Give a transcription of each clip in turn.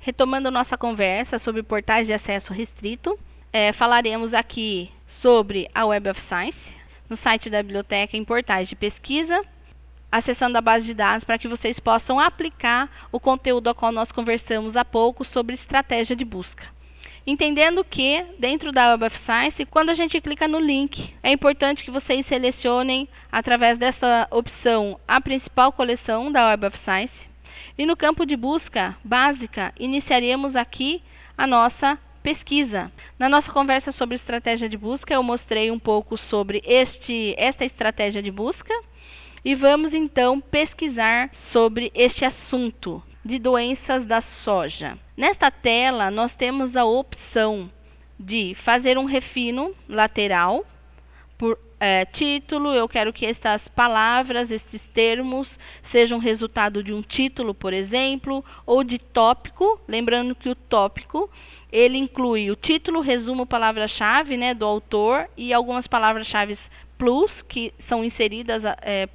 Retomando nossa conversa sobre portais de acesso restrito, falaremos aqui sobre a Web of Science, no site da biblioteca em portais de pesquisa, acessando a base de dados para que vocês possam aplicar o conteúdo ao qual nós conversamos há pouco sobre estratégia de busca. Entendendo que, dentro da Web of Science, quando a gente clica no link, é importante que vocês selecionem, através dessa opção, a principal coleção da Web of Science. E no campo de busca básica, iniciaremos aqui a nossa pesquisa. Na nossa conversa sobre estratégia de busca, eu mostrei um pouco sobre esta estratégia de busca. E vamos então pesquisar sobre este assunto de doenças da soja. Nesta tela, nós temos a opção de fazer um refino lateral por título. Eu quero que estas palavras, estes termos, sejam resultado de um título, por exemplo, ou de tópico. Lembrando que o tópico, ele inclui o título, resumo, palavra-chave, né, do autor e algumas palavras-chave plus, que são inseridas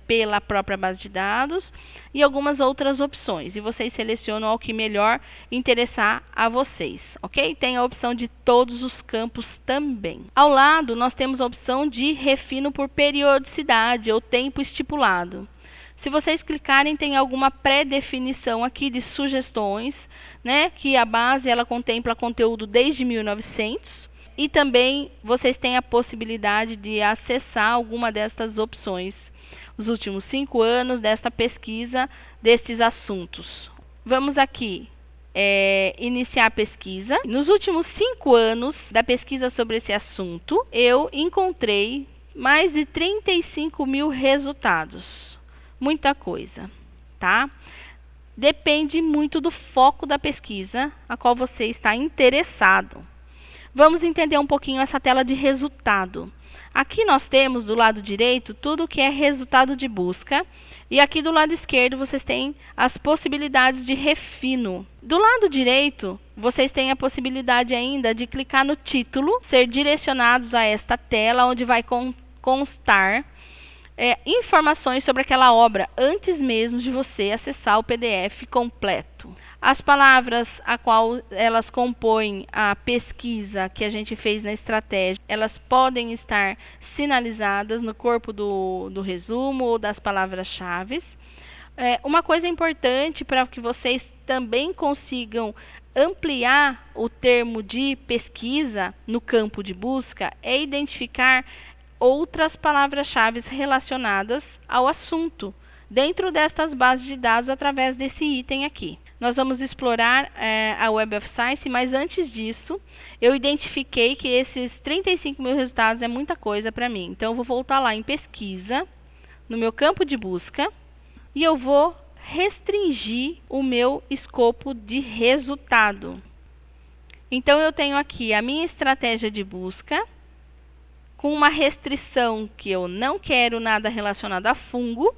pela própria base de dados, e algumas outras opções. E vocês selecionam o que melhor interessar a vocês, ok? Tem a opção de todos os campos também. Ao lado, nós temos a opção de refino por periodicidade ou tempo estipulado. Se vocês clicarem, tem alguma pré-definição aqui de sugestões, né? Que a base ela contempla conteúdo desde 1900. E também vocês têm a possibilidade de acessar alguma destas opções, os últimos 5 anos desta pesquisa, destes assuntos. Vamos aqui iniciar a pesquisa. Nos últimos 5 anos da pesquisa sobre esse assunto, eu encontrei mais de 35 mil resultados. Muita coisa, tá? Depende muito do foco da pesquisa a qual você está interessado. Vamos entender um pouquinho essa tela de resultado. Aqui nós temos do lado direito tudo que é resultado de busca. E aqui do lado esquerdo vocês têm as possibilidades de refino. Do lado direito, vocês têm a possibilidade ainda de clicar no título, ser direcionados a esta tela, onde vai constar informações sobre aquela obra, antes mesmo de você acessar o PDF completo. As palavras a qual elas compõem a pesquisa que a gente fez na estratégia, elas podem estar sinalizadas no corpo do resumo ou das palavras-chave. Uma coisa importante para que vocês também consigam ampliar o termo de pesquisa no campo de busca é identificar outras palavras-chave relacionadas ao assunto dentro destas bases de dados através desse item aqui. Nós vamos explorar a Web of Science, mas antes disso, eu identifiquei que esses 35 mil resultados é muita coisa para mim. Então, eu vou voltar lá em pesquisa, no meu campo de busca, e eu vou restringir o meu escopo de resultado. Então, eu tenho aqui a minha estratégia de busca, com uma restrição que eu não quero nada relacionado a fungo,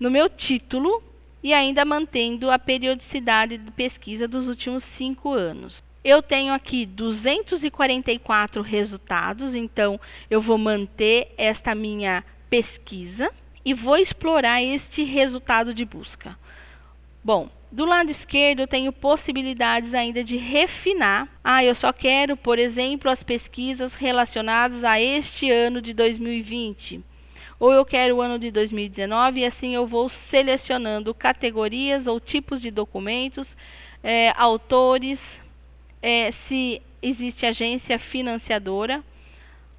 no meu título, e ainda mantendo a periodicidade de pesquisa dos últimos 5 anos. Eu tenho aqui 244 resultados, então eu vou manter esta minha pesquisa e vou explorar este resultado de busca. Bom, do lado esquerdo eu tenho possibilidades ainda de refinar. Eu só quero, por exemplo, as pesquisas relacionadas a este ano de 2020. Ou eu quero o ano de 2019 e assim eu vou selecionando categorias ou tipos de documentos, autores, se existe agência financiadora,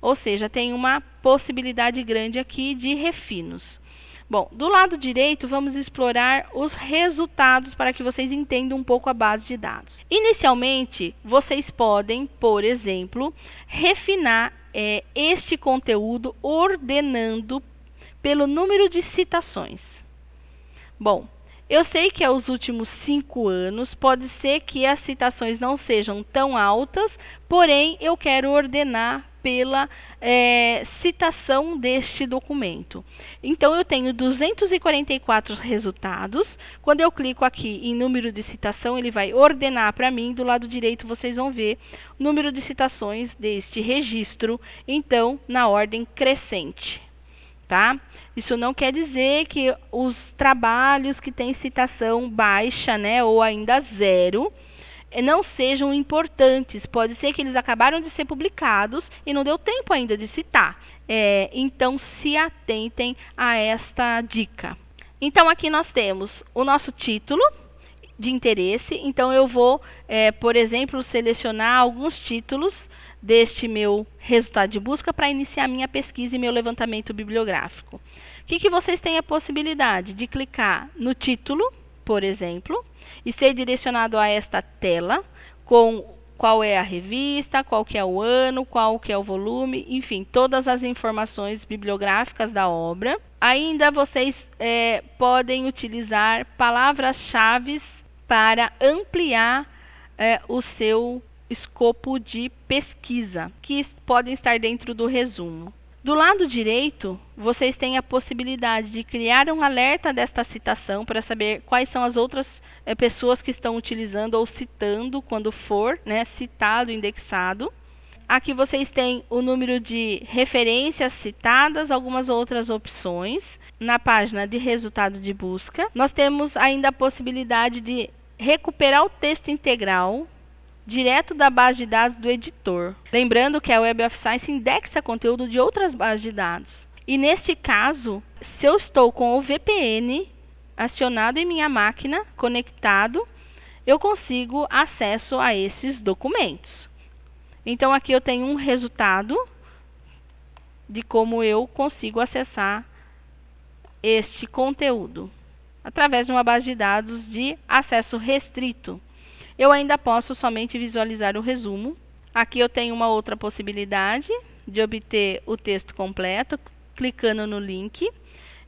ou seja, tem uma possibilidade grande aqui de refinos. Bom, do lado direito vamos explorar os resultados para que vocês entendam um pouco a base de dados. Inicialmente, vocês podem, por exemplo, refinar este conteúdo ordenando pelo número de citações. Bom, eu sei que aos últimos 5 anos pode ser que as citações não sejam tão altas, porém eu quero ordenar pela citação deste documento. Então, eu tenho 244 resultados. Quando eu clico aqui em número de citação, ele vai ordenar para mim. Do lado direito, vocês vão ver o número de citações deste registro, então, na ordem crescente. Tá? Isso não quer dizer que os trabalhos que têm citação baixa, né, ou ainda zero, não sejam importantes. Pode ser que eles acabaram de ser publicados e não deu tempo ainda de citar. Então, se atentem a esta dica. Então, aqui nós temos o nosso título de interesse. Então, eu vou, por exemplo, selecionar alguns títulos deste meu resultado de busca para iniciar minha pesquisa e meu levantamento bibliográfico. O que vocês têm a possibilidade de clicar no título, por exemplo, e ser direcionado a esta tela com qual é a revista, qual que é o ano, qual que é o volume, enfim, todas as informações bibliográficas da obra. Ainda vocês podem utilizar palavras-chave para ampliar o seu escopo de pesquisa, que podem estar dentro do resumo. Do lado direito, vocês têm a possibilidade de criar um alerta desta citação para saber quais são as outras pessoas que estão utilizando ou citando quando for citado, indexado. Aqui vocês têm o número de referências citadas, algumas outras opções. Na página de resultado de busca, nós temos ainda a possibilidade de recuperar o texto integral direto da base de dados do editor. Lembrando que a Web of Science indexa conteúdo de outras bases de dados. E neste caso, se eu estou com o VPN acionado em minha máquina, conectado, eu consigo acesso a esses documentos. Então, aqui eu tenho um resultado de como eu consigo acessar este conteúdo através de uma base de dados de acesso restrito. Eu ainda posso somente visualizar o resumo. Aqui eu tenho uma outra possibilidade de obter o texto completo, clicando no link.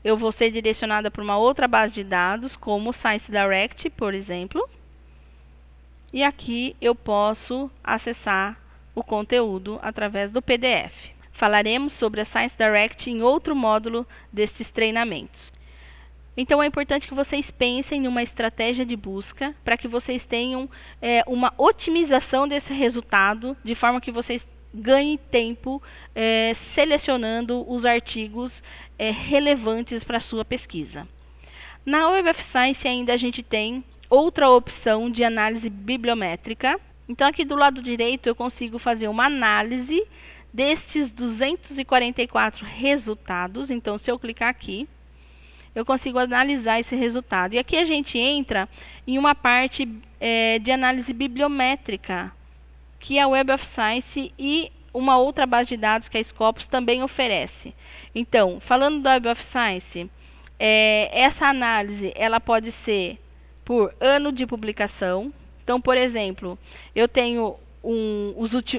Eu vou ser direcionada para uma outra base de dados, como o ScienceDirect, por exemplo. E aqui eu posso acessar o conteúdo através do PDF. Falaremos sobre a ScienceDirect em outro módulo destes treinamentos. Então, é importante que vocês pensem numa estratégia de busca para que vocês tenham uma otimização desse resultado, de forma que vocês ganhem tempo selecionando os artigos relevantes para a sua pesquisa. Na Web of Science ainda a gente tem outra opção de análise bibliométrica. Então, aqui do lado direito eu consigo fazer uma análise destes 244 resultados. Então, se eu clicar aqui, eu consigo analisar esse resultado. E aqui a gente entra em uma parte de análise bibliométrica, que a Web of Science e uma outra base de dados, que a Scopus, também oferece. Então, falando da Web of Science, essa análise ela pode ser por ano de publicação. Então, por exemplo, eu tenho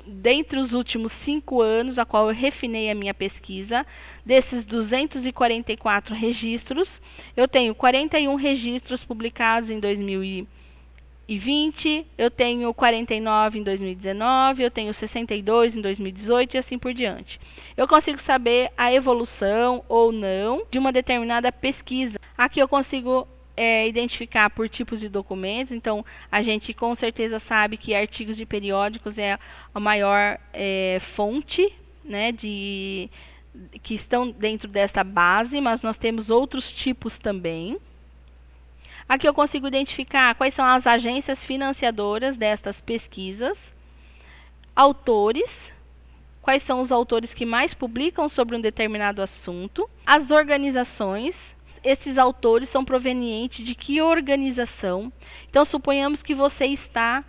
dentre os últimos 5 anos, a qual eu refinei a minha pesquisa, desses 244 registros, eu tenho 41 registros publicados em 2020, eu tenho 49 em 2019, eu tenho 62 em 2018 e assim por diante. Eu consigo saber a evolução ou não de uma determinada pesquisa. Aqui eu consigo identificar por tipos de documentos. Então, a gente com certeza sabe que artigos de periódicos é a maior fonte, que estão dentro desta base, mas nós temos outros tipos também. Aqui eu consigo identificar quais são as agências financiadoras destas pesquisas, autores, quais são os autores que mais publicam sobre um determinado assunto, as organizações. Esses autores são provenientes de que organização? Então, suponhamos que você está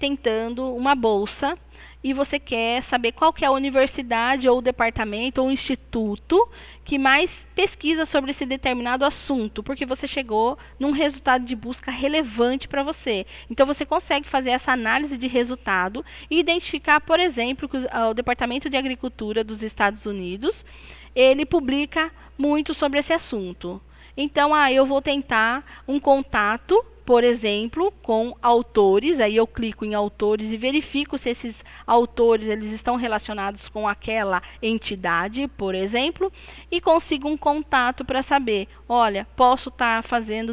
tentando uma bolsa e você quer saber qual que é a universidade ou o departamento ou o instituto que mais pesquisa sobre esse determinado assunto, porque você chegou num resultado de busca relevante para você. Então, você consegue fazer essa análise de resultado e identificar, por exemplo, que o Departamento de Agricultura dos Estados Unidos, ele publica muito sobre esse assunto. Então, eu vou tentar um contato, por exemplo, com autores. Aí eu clico em autores e verifico se esses autores eles estão relacionados com aquela entidade, por exemplo, e consigo um contato para saber, olha, posso estar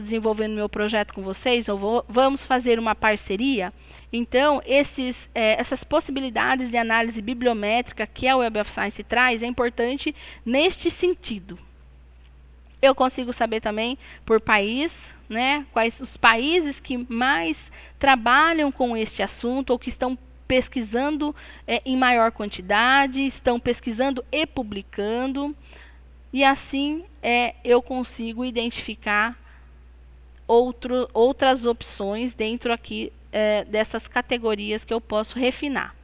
desenvolvendo meu projeto com vocês, ou vamos fazer uma parceria? Então, essas possibilidades de análise bibliométrica que a Web of Science traz é importante neste sentido. Eu consigo saber também por país, né, quais os países que mais trabalham com este assunto ou que estão pesquisando em maior quantidade, estão pesquisando e publicando. E assim eu consigo identificar outras opções dentro aqui dessas categorias que eu posso refinar.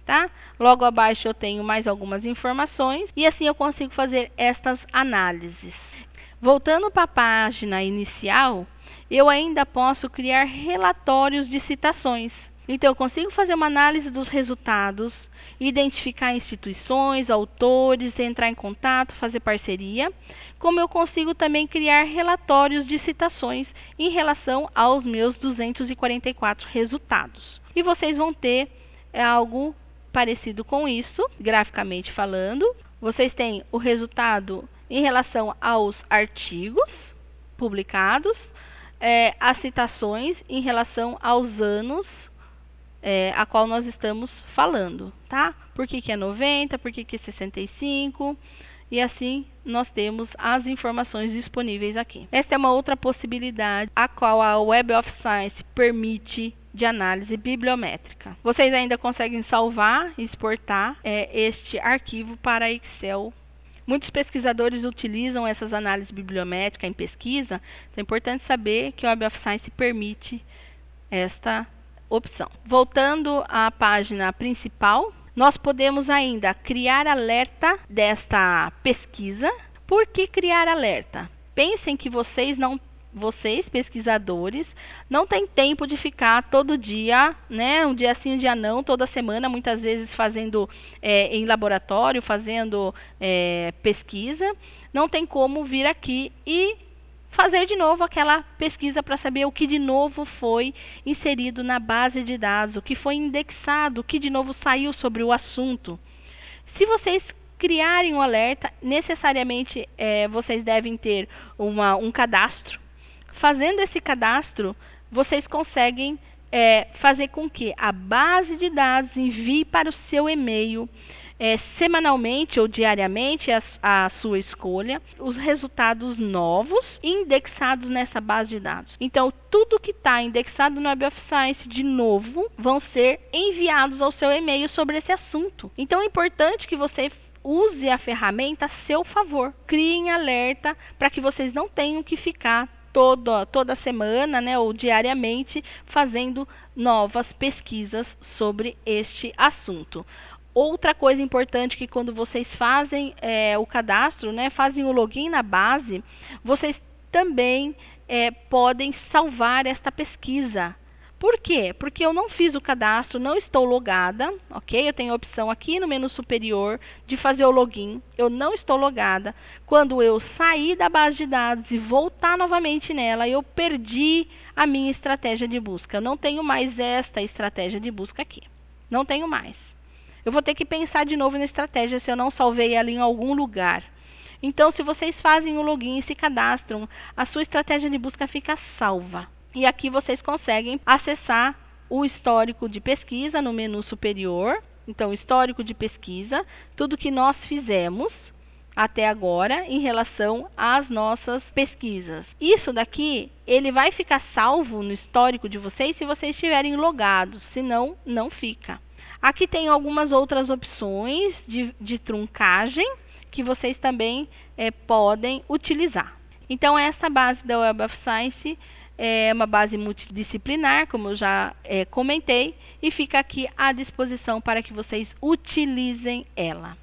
Tá? Logo abaixo eu tenho mais algumas informações e assim eu consigo fazer estas análises. Voltando para a página inicial, eu ainda posso criar relatórios de citações. Então eu consigo fazer uma análise dos resultados, identificar instituições, autores, entrar em contato, fazer parceria, como eu consigo também criar relatórios de citações em relação aos meus 244 resultados. E vocês vão ter algo parecido com isso, graficamente falando. Vocês têm o resultado em relação aos artigos publicados, as citações em relação aos anos a qual nós estamos falando, tá? Por que é 90, por que é 65, e assim nós temos as informações disponíveis aqui. Esta é uma outra possibilidade a qual a Web of Science permite de análise bibliométrica. Vocês ainda conseguem salvar e exportar este arquivo para Excel. Muitos pesquisadores utilizam essas análises bibliométricas em pesquisa, então é importante saber que o Web of Science permite esta opção. Voltando à página principal, nós podemos ainda criar alerta desta pesquisa. Por que criar alerta? Pensem que vocês, pesquisadores, não têm tempo de ficar todo dia, né, um dia sim, um dia não, toda semana, muitas vezes fazendo em laboratório, fazendo pesquisa. Não tem como vir aqui e fazer de novo aquela pesquisa para saber o que de novo foi inserido na base de dados, o que foi indexado, o que de novo saiu sobre o assunto. Se vocês criarem um alerta, necessariamente vocês devem ter um cadastro. Fazendo esse cadastro, vocês conseguem fazer com que a base de dados envie para o seu e-mail semanalmente ou diariamente, a sua escolha, os resultados novos indexados nessa base de dados. Então, tudo que está indexado no Web of Science, de novo, vão ser enviados ao seu e-mail sobre esse assunto. Então, é importante que você use a ferramenta a seu favor. Criem alerta para que vocês não tenham que ficar toda semana, né, ou diariamente, fazendo novas pesquisas sobre este assunto. Outra coisa importante que quando vocês fazem o cadastro, né, fazem o login na base, vocês também podem salvar esta pesquisa. Por quê? Porque eu não fiz o cadastro, não estou logada, ok? Eu tenho a opção aqui no menu superior de fazer o login, eu não estou logada. Quando eu sair da base de dados e voltar novamente nela, eu perdi a minha estratégia de busca. Eu não tenho mais esta estratégia de busca aqui, não tenho mais. Eu vou ter que pensar de novo na estratégia se eu não salvei ela em algum lugar. Então, se vocês fazem o login e se cadastram, a sua estratégia de busca fica salva. E aqui vocês conseguem acessar o histórico de pesquisa no menu superior. Então, histórico de pesquisa, tudo que nós fizemos até agora em relação às nossas pesquisas. Isso daqui, ele vai ficar salvo no histórico de vocês se vocês estiverem logados, senão não fica. Aqui tem algumas outras opções de truncagem que vocês também podem utilizar. Então, esta base da Web of Science é uma base multidisciplinar, como eu já comentei, e fica aqui à disposição para que vocês utilizem ela.